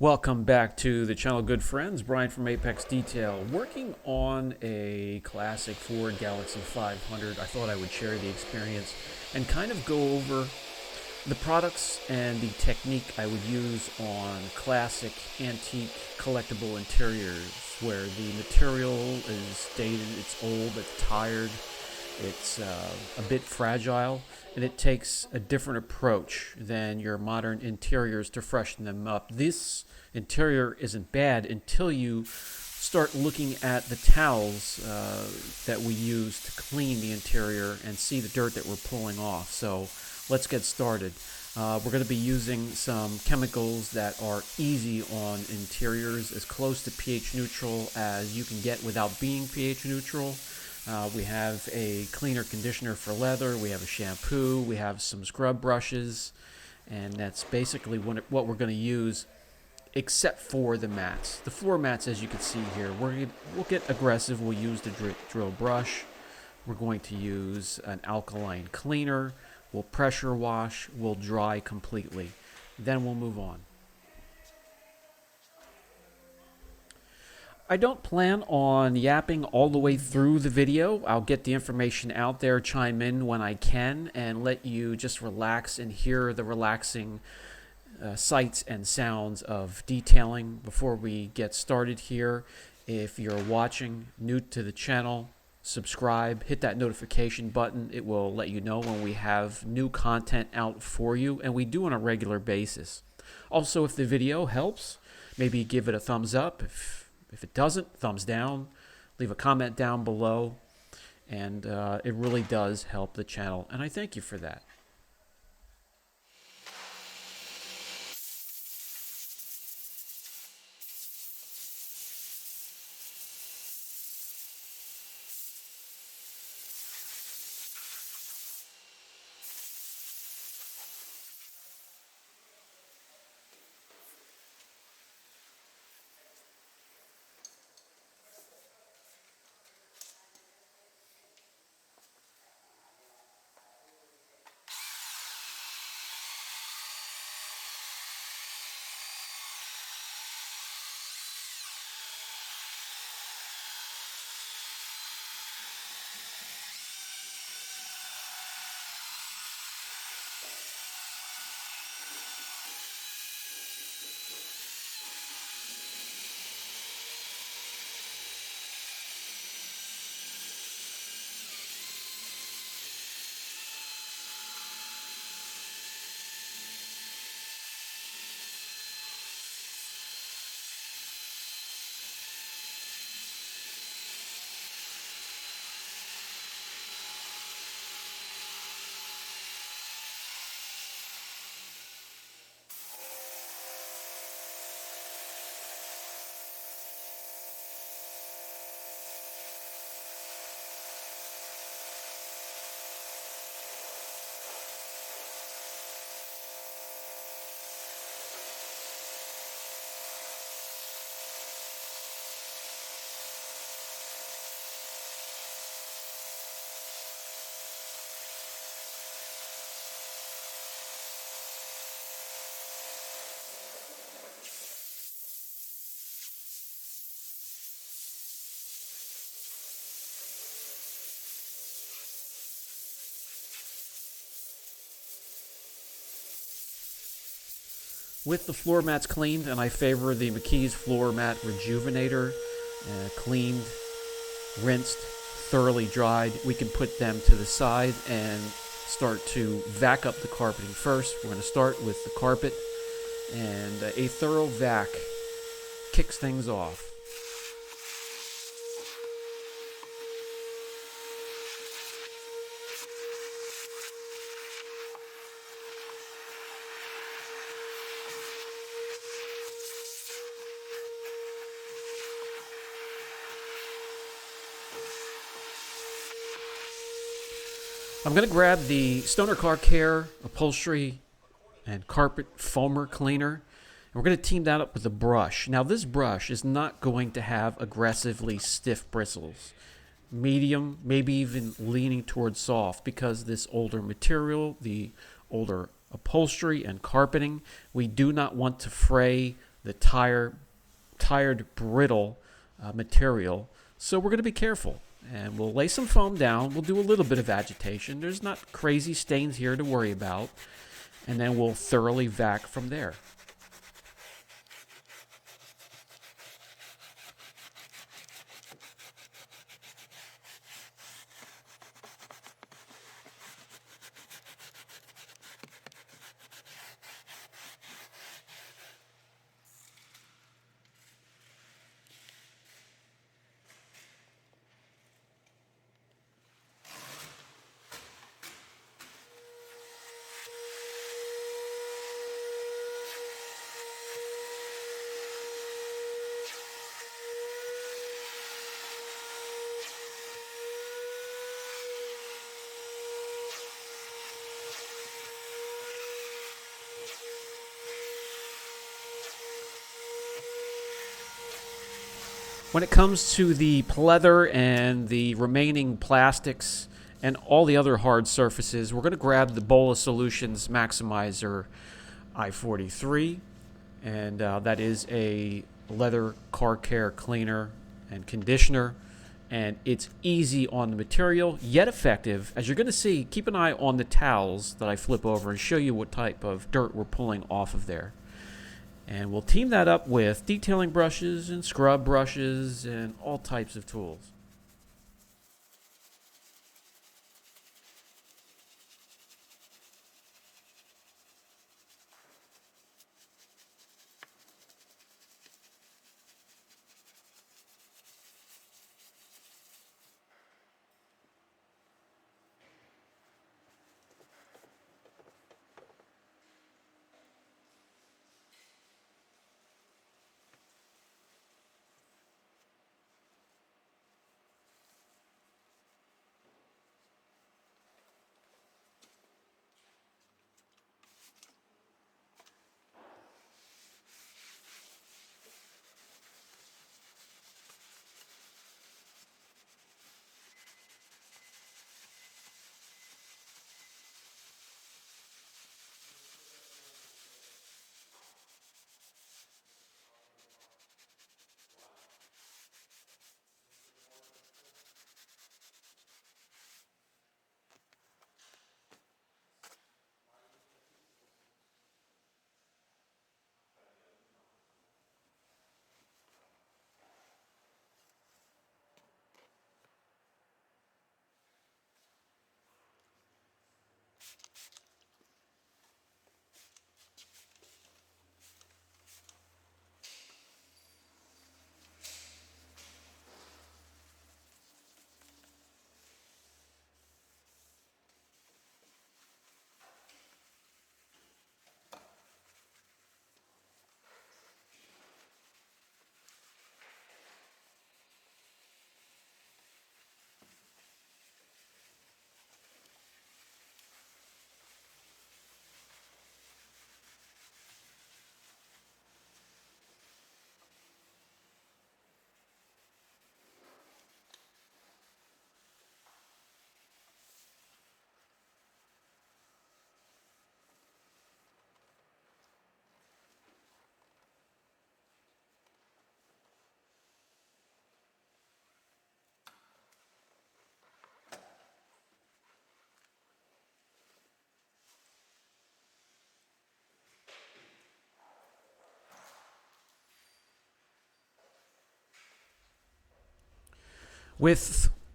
Welcome back to the channel, good friends. Brian from Apex Detail, working on a classic Ford Galaxie 500. I thought I would share the experience and kind of go over the products and the technique I would use on classic antique collectible interiors where the material is dated, it's old, it's tired, it's a bit fragile, and it takes a different approach than your modern interiors to freshen them up. This interior isn't bad until you start looking at the towels that we use to clean the interior and see the dirt that we're pulling off. So let's get started. We're going to be using some chemicals that are easy on interiors, as close to pH neutral as you can get without being pH neutral. We have a cleaner conditioner for leather, we have a shampoo, we have some scrub brushes, and that's basically what we're going to use, except for the mats. The floor mats, as you can see here, we'll get aggressive. We'll use the drill brush. We're going to use an alkaline cleaner. We'll pressure wash. We'll dry completely. Then we'll move on. I don't plan on yapping all the way through the video. I'll get the information out there, chime in when I can, and let you just relax and hear the relaxing sights and sounds of detailing. Before we get started here, if you're watching new to the channel, subscribe, hit that notification button. It will let you know when we have new content out for you, and we do on a regular basis. Also, if the video helps, maybe give it a thumbs up. If it doesn't, thumbs down. Leave a comment down below, and it really does help the channel, and I thank you for that. With the floor mats cleaned, and I favor the McKee's Floor Mat Rejuvenator, cleaned, rinsed, thoroughly dried, we can put them to the side and start to vac up the carpeting first. We're going to start with the carpet, and a thorough vac kicks things off. I'm going to grab the Stoner Car Care Upholstery and Carpet Foamer Cleaner, and we're going to team that up with a brush. Now, this brush is not going to have aggressively stiff bristles. Medium, maybe even leaning towards soft, because this older material, the older upholstery and carpeting, we do not want to fray the tired brittle material. So we're going to be careful. And we'll lay some foam down. We'll do a little bit of agitation. There's not crazy stains here to worry about. And then we'll thoroughly vac from there. When it comes to the pleather and the remaining plastics and all the other hard surfaces, we're going to grab the Bola Solutions Maximizer I-43, and that is a leather car care cleaner and conditioner, and it's easy on the material, yet effective. As you're going to see, keep an eye on the towels that I flip over and show you what type of dirt we're pulling off of there. And we'll team that up with detailing brushes and scrub brushes and all types of tools.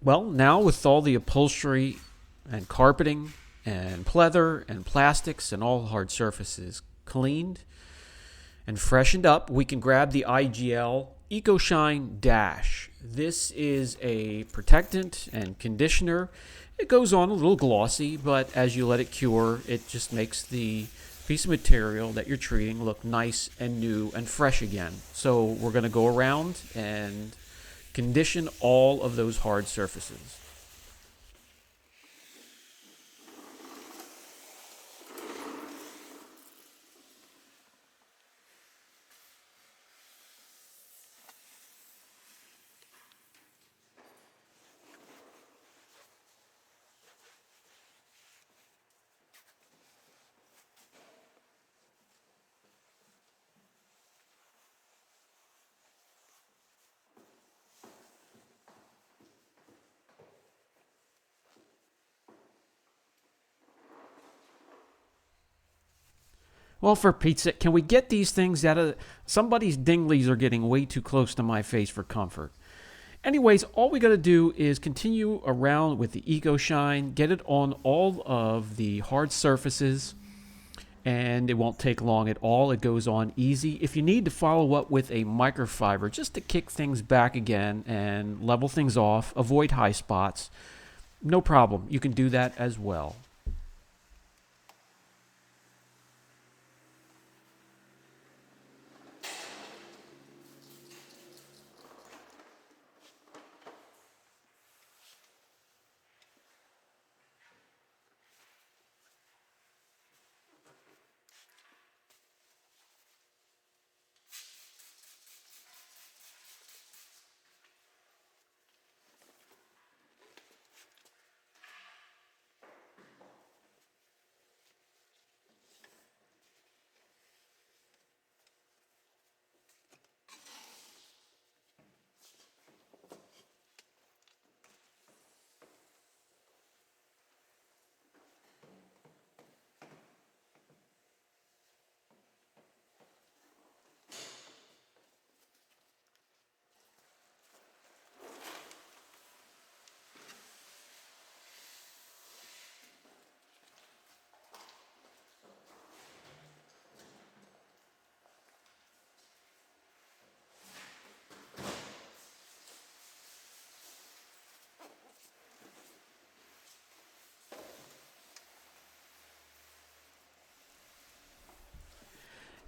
Now with all the upholstery and carpeting and pleather and plastics and all hard surfaces cleaned and freshened up, we can grab the IGL EcoShine Dash. This is a protectant and conditioner. It goes on a little glossy, but as you let it cure, it just makes the piece of material that you're treating look nice and new and fresh again. So we're going to go around and condition all of those hard surfaces. Well, for Pete's sake, can we get these things out of... Somebody's dinglies are getting way too close to my face for comfort. Anyways, all we got to do is continue around with the Eco Shine, get it on all of the hard surfaces, and it won't take long at all. It goes on easy. If you need to follow up with a microfiber just to kick things back again and level things off, avoid high spots, no problem. You can do that as well.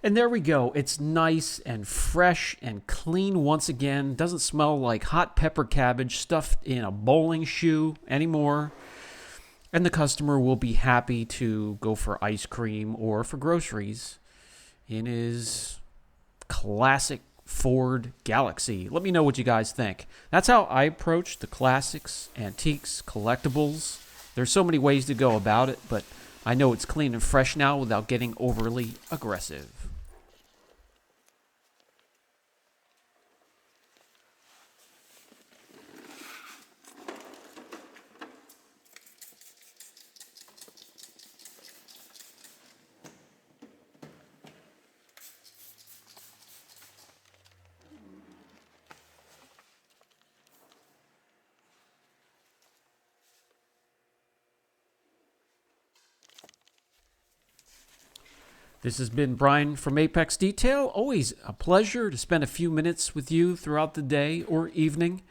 And there we go. It's nice and fresh and clean once again. Doesn't smell like hot pepper cabbage stuffed in a bowling shoe anymore. And the customer will be happy to go for ice cream or for groceries in his classic Ford Galaxie. Let me know what you guys think. That's how I approach the classics, antiques, collectibles. There's so many ways to go about it, but I know it's clean and fresh now without getting overly aggressive. This has been Brian from Apex Detail. Always a pleasure to spend a few minutes with you throughout the day or evening.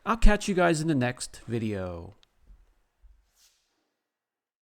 I'll catch you guys in the next video.